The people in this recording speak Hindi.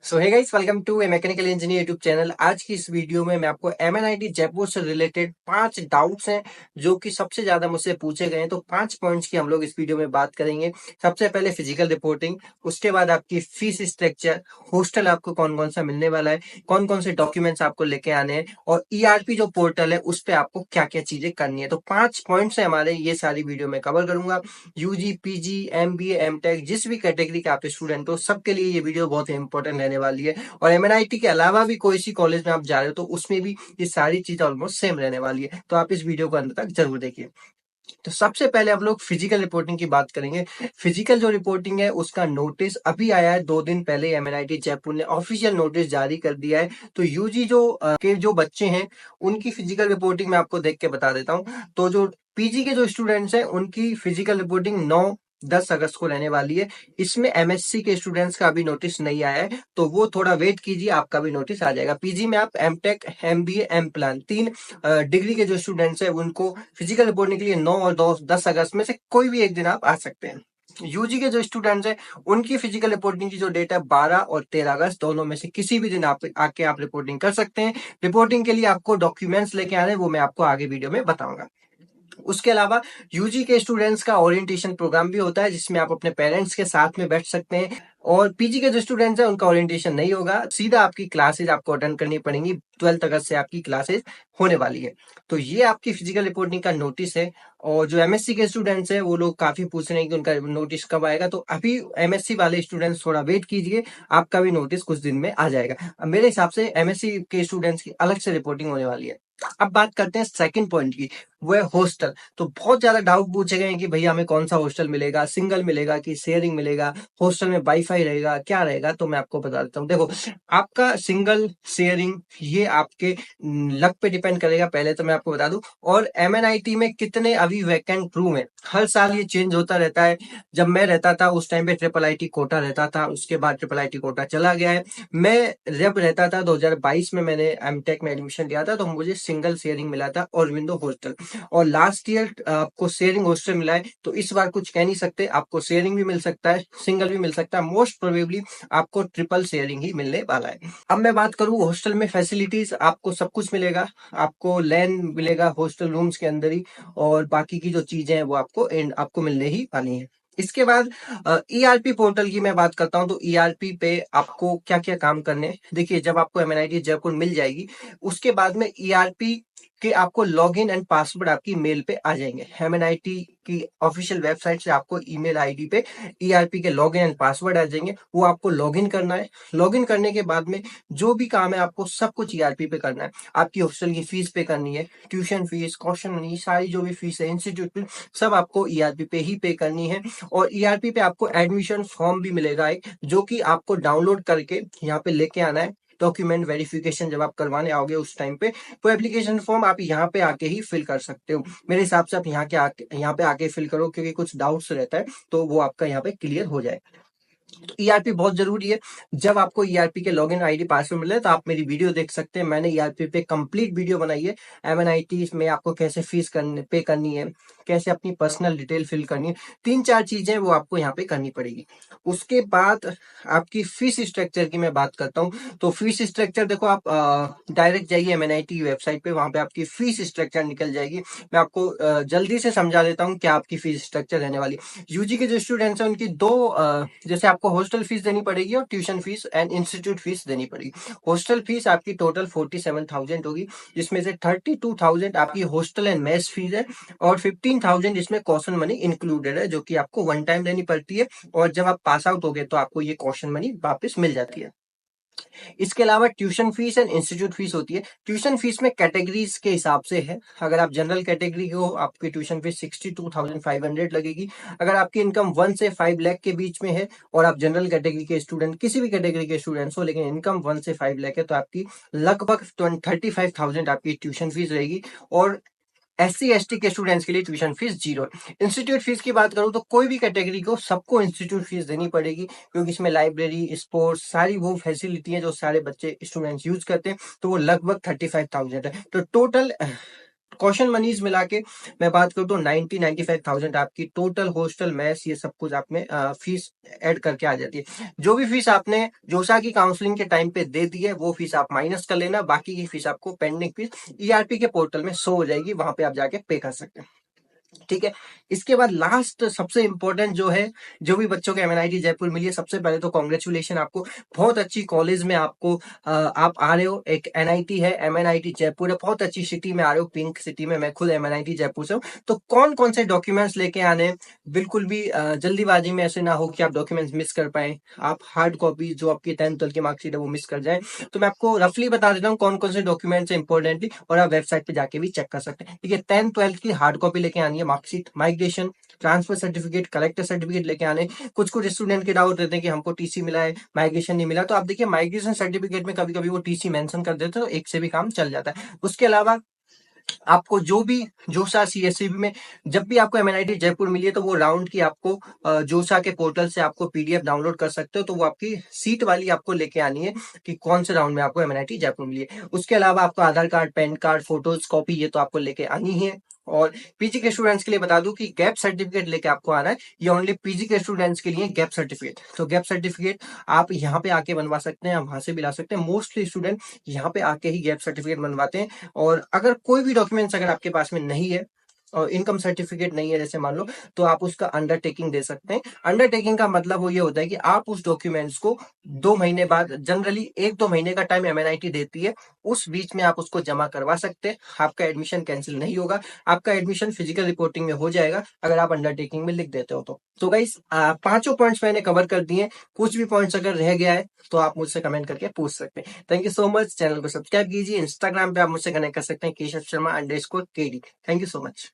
So hey guys, welcome to a mechanical engineer YouTube channel. आज की इस वीडियो में मैं आपको एमएनआईटी जयपुर से रिलेटेड 5 डाउट्स हैं जो कि सबसे ज्यादा मुझसे पूछे गए हैं। तो 5 पॉइंट्स की हम लोग इस वीडियो में बात करेंगे। सबसे पहले फिजिकल रिपोर्टिंग, उसके बाद आपकी फीस स्ट्रक्चर, हॉस्टल आपको कौन कौन सा मिलने वाला है, कौन कौन से डॉक्यूमेंट्स आपको लेके आने हैं, और ईआरपी जो पोर्टल है उस पर आपको क्या क्या चीजें करनी है। तो 5 पॉइंट्स है हमारे, ये सारी वीडियो में कवर करूंगा। यूजी, पीजी, एमबीए, एमटेक, जिस भी कैटेगरी के आप स्टूडेंट हो सबके लिए ये वीडियो बहुत ही इंपॉर्टेंट रहने वाली है। और एमएनआईटी के अलावा भी कोई सी कॉलेज में आप जा रहे हो तो उसमें भी ये सारी चीजें ऑलमोस्ट सेम रहने वाली है। तो आप इस वीडियो को अंत तक जरूर देखिए। तो सबसे पहले हम लोग फिजिकल रिपोर्टिंग की बात करेंगे। फिजिकल जो रिपोर्टिंग है उसका नोटिस अभी आया है, 2 दिन पहले एमएनआईटी जयपुर ने ऑफिशियल नोटिस जारी कर दिया है। तो यूजी के जो बच्चे हैं उनकी फिजिकल रिपोर्टिंग मैं आपको देख के बता देता हूँ। तो जो पीजी के जो स्टूडेंट्स हैं उनकी फिजिकल रिपोर्टिंग 9-10 अगस्त को रहने वाली है। इसमें एमएससी के स्टूडेंट्स का अभी नोटिस नहीं आया है, तो वो थोड़ा वेट कीजिए, आपका भी नोटिस आ जाएगा। पीजी में आप MTech, MBA, M plan 3 degree के जो स्टूडेंट्स हैं उनको फिजिकल रिपोर्टिंग के लिए 9 और 10 अगस्त में से कोई भी एक दिन आप आ सकते हैं। यूजी के जो स्टूडेंट्स हैं उनकी फिजिकल रिपोर्टिंग की जो डेट है 12 और 13 अगस्त, दोनों में से किसी भी दिन आप आके आप रिपोर्टिंग कर सकते हैं। रिपोर्टिंग के लिए आपको डॉक्यूमेंट्स लेके आने हैं, वो मैं आपको आगे वीडियो में बताऊंगा। उसके अलावा यूजी के स्टूडेंट्स का ओरिएंटेशन प्रोग्राम भी होता है जिसमें आप अपने पेरेंट्स के साथ में बैठ सकते हैं। और पीजी के जो स्टूडेंट्स हैं उनका ओरिएंटेशन नहीं होगा, सीधा आपकी क्लासेज आपको अटेंड करनी पड़ेंगी। 12 अगस्त से आपकी क्लासेज होने वाली है। तो ये आपकी फिजिकल रिपोर्टिंग का नोटिस है। और जो एमएससी के स्टूडेंट्स हैं वो लोग काफी पूछ रहे हैं कि उनका नोटिस कब आएगा। तो अभी एमएससी वाले स्टूडेंट्स थोड़ा वेट कीजिए, आपका भी नोटिस कुछ दिन में आ जाएगा। मेरे हिसाब से एमएससी के स्टूडेंट्स की अलग से रिपोर्टिंग होने वाली है। अब बात करते हैं सेकंड पॉइंट की, वो है हॉस्टल। तो बहुत ज्यादा डाउट पूछे गए हैं कि भैया हमें कौन सा हॉस्टल मिलेगा, सिंगल मिलेगा कि शेयरिंग मिलेगा, हॉस्टल में वाईफाई रहेगा, क्या रहेगा। तो मैं आपको बता देता हूँ। देखो, आपका सिंगल, शेयरिंग, ये आपके लक पे डिपेंड करेगा, पहले तो मैं आपको बता दूं। और एमएनआईटी में कितने अभी वैकेंट रूम है, हर साल ये चेंज होता रहता है। जब मैं रहता था उस टाइम पे ट्रिपल आईटी कोटा रहता था, उसके बाद ट्रिपल आईटी कोटा चला गया है। मैं जब रहता था 2022 में मैंने एमटेक में एडमिशन लिया था, तो मुझे सिंगल शेयरिंग मिला था और विंडो हॉस्टल। और लास्ट ईयर आपको शेयरिंग हॉस्टल मिला है। तो इस बार कुछ कह नहीं सकते, आपको शेयरिंग भी मिल सकता है, सिंगल भी मिल सकता है। मोस्ट प्रोबेबली आपको ट्रिपल शेयरिंग ही मिलने वाला है। अब मैं बात करूं हॉस्टल में फैसिलिटीज, आपको सब कुछ मिलेगा। आपको लैन मिलेगा हॉस्टल रूम्स के अंदर ही, और बाकी की जो चीजें हैं वो आपको मिलने ही वाली है। इसके बाद ईआरपी पोर्टल की मैं बात करता हूं। तो ईआरपी पे आपको क्या क्या काम करने हैं, देखिए जब आपको एमएनआईटी जयपुर मिल जाएगी उसके बाद में ईआरपी कि आपको लॉगिन एंड पासवर्ड आपकी मेल पे आ जाएंगे। एमएनआईटी की ऑफिशियल वेबसाइट से आपको ईमेल आईडी पे ईआरपी के लॉगिन एंड पासवर्ड आ जाएंगे, वो आपको लॉगिन करना है। लॉगिन करने के बाद में जो भी काम है आपको सब कुछ ईआरपी पे करना है। आपकी हॉस्टल की फीस पे करनी है, ट्यूशन फीस, कॉशन मनी, सारी जो भी फीस है इंस्टीट्यूट फीस, सब आपको ईआरपी पे ही पे करनी है। और ईआरपी पे आपको एडमिशन फॉर्म भी मिलेगा एक, जो कि आपको डाउनलोड करके यहाँ पे लेके आना है। डॉक्यूमेंट वेरिफिकेशन जब आप करवाने आओगे उस टाइम पे, तो एप्लीकेशन फॉर्म आप यहाँ पे आके ही फिल कर सकते हो। मेरे हिसाब से आप यहाँ पे आके फिल करो, क्योंकि कुछ डाउट्स रहता है तो वो आपका यहाँ पे क्लियर हो जाए। तो ईआरपी बहुत जरूरी है। जब आपको ईआरपी के लॉगिन आईडी पासवर्ड मिले तो आप मेरी वीडियो देख सकते हैं, मैंने ईआरपी पे कंप्लीट वीडियो बनाई है। एमएनआईटी में आपको कैसे फीस पे करनी है, कैसे अपनी पर्सनल डिटेल फिल करनी है, 3-4 चीजें वो आपको यहाँ पे करनी पड़ेगी। उसके बाद आपकी फीस स्ट्रक्चर की मैं बात करता हूँ। तो फीस स्ट्रक्चर देखो, आप डायरेक्ट जाइए एमएनआईटी वेबसाइट पे, वहां पे आपकी फीस स्ट्रक्चर निकल जाएगी। मैं आपको जल्दी से समझा देता हूँ क्या आपकी फीस स्ट्रक्चर रहने वाली। यूजी के जो स्टूडेंट्स हैं उनकी दो जैसे आपको हॉस्टल फीस देनी पड़ेगी और tuition fees and institute fees देनी पड़ेगी। हॉस्टल फीस आपकी टोटल 47,000 होगी, जिसमें से 32,000 आपकी हॉस्टल एंड मेस फीस है, और 15,000 इसमें कॉशन मनी इंक्लूडेड है, जो कि आपको वन टाइम देनी पड़ती है। और जब आप पास आउट हो गए तो आपको ये कॉशन मनी वापस मिल जाती है। इसके अलावा tuition fees and institute fees होती है। ट्यूशन फीस में कैटेगरीज के हिसाब से है। अगर आप जनरल कैटेगरी के हो आपकी ट्यूशन फीस 62,500 लगेगी। अगर आपकी इनकम 1 से 5 लाख के बीच में है और आप जनरल कैटेगरी के स्टूडेंट, किसी भी कैटेगरी के स्टूडेंट्स हो, लेकिन इनकम 1 से 5 लाख है, तो आपकी लगभग 35,000 आपकी ट्यूशन फीस रहेगी। और एससी एसटी के स्टूडेंट्स के लिए ट्यूशन फीस 0। इंस्टीट्यूट फीस की बात करूं तो कोई भी कैटेगरी को सबको इंस्टीट्यूट फीस देनी पड़ेगी, क्योंकि इसमें लाइब्रेरी, स्पोर्ट्स, सारी वो फैसिलिटी है जो सारे बच्चे स्टूडेंट्स यूज करते हैं। तो वो लगभग 35,000 है। तो टोटल क्वेश्चन मनीज मिला के मैं बात करूँ तो 90-95,000 आपकी टोटल हॉस्टल मैस ये सब कुछ आप में फीस ऐड करके आ जाती है। जो भी फीस आपने जोसा की काउंसलिंग के टाइम पे दे दी है वो फीस आप माइनस कर लेना, बाकी की फीस आपको पेंडिंग फीस ईआरपी के पोर्टल में शो हो जाएगी, वहां पे आप जाके पे कर सकते हैं। ठीक है। इसके बाद लास्ट सबसे इंपॉर्टेंट जो है, जो भी बच्चों को एमएनआईटी जयपुर मिली है, सबसे पहले तो कॉन्ग्रेचुलेशन आपको, बहुत अच्छी कॉलेज में आपको आप आ रहे हो। एक एनआईटी है, एमएनआईटी जयपुर है, बहुत अच्छी सिटी में आ रहे हो, पिंक सिटी में। मैं खुद एमएनआईटी जयपुर से हूँ। तो कौन कौन से डॉक्यूमेंट्स लेके आने हैं, बिल्कुल भी जल्दीबाजी में ऐसे ना हो कि आप डॉक्यूमेंट्स मिस कर पाए, आप हार्ड कॉपी जो आपकी 10th-12th की मार्कशीट है वो मिस कर जाए। तो मैं आपको रफली बता देता हूँ कौन कौन से डॉक्यूमेंट्स है इंपॉर्टेंटली, और आप वेबसाइट पे जाके भी चेक कर सकते हैं। ठीक है, 10th-12th की हार्ड कॉपी लेके आनी है, marksheet, migration, transfer certificate, collector certificate लेके आने। कुछ कुछ स्टूडेंट के डाउट रहते हैं कि हमको टीसी मिला है, माइग्रेशन नहीं मिला, तो आप देखिए माइग्रेशन सर्टिफिकेट में कभी कभी वो टीसी मेंशन कर देते हैं, तो एक से भी काम चल जाता है। उसके अलावा आपको जो भी जोसा सीएससीबी में जब भी आपको एमएनआईटी जयपुर मिली है तो वो राउंड की आपको जोसा के पोर्टल से आपको पीडीएफ डाउनलोड कर सकते हो, तो वो आपकी सीट वाली आपको लेके आनी है कि कौन से राउंड में आपको एमएनआईटी जयपुर मिली है। उसके अलावा आपको Aadhaar card, PAN card, photos copy ये तो आपको लेके आनी ही है। और पीजी के स्टूडेंट्स के लिए बता दूं कि गैप सर्टिफिकेट लेके आपको आना है, ये ओनली पीजी के स्टूडेंट्स के लिए गैप सर्टिफिकेट। तो गैप सर्टिफिकेट आप यहाँ पे आके बनवा सकते हैं, वहां से भी ला सकते हैं। मोस्टली स्टूडेंट यहाँ पे आके ही गैप सर्टिफिकेट बनवाते हैं। और अगर कोई भी डॉक्यूमेंट्स अगर आपके पास में नहीं है और इनकम सर्टिफिकेट नहीं है जैसे मान लो, तो आप उसका अंडरटेकिंग दे सकते हैं। अंडरटेकिंग का मतलब वो ये होता है कि आप उस डॉक्यूमेंट्स को 2 महीने बाद, जनरली 1-2 महीने का टाइम एमएनआईटी देती है, उस बीच में आप उसको जमा करवा सकते हैं। आपका एडमिशन कैंसिल नहीं होगा, आपका एडमिशन फिजिकल रिपोर्टिंग में हो जाएगा अगर आप अंडरटेकिंग में लिख देते हो तो गाइस पांचों पॉइंट्स मैंने कवर कर दिए। कुछ भी पॉइंट्स अगर रह गया है तो आप मुझसे कमेंट करके पूछ सकते हैं। Thank you so much. Channel को सब्सक्राइब कीजिए। इंस्टाग्राम पे आप मुझसे कनेक्ट कर सकते हैं, Keshav Sharma _KD। Thank you so much.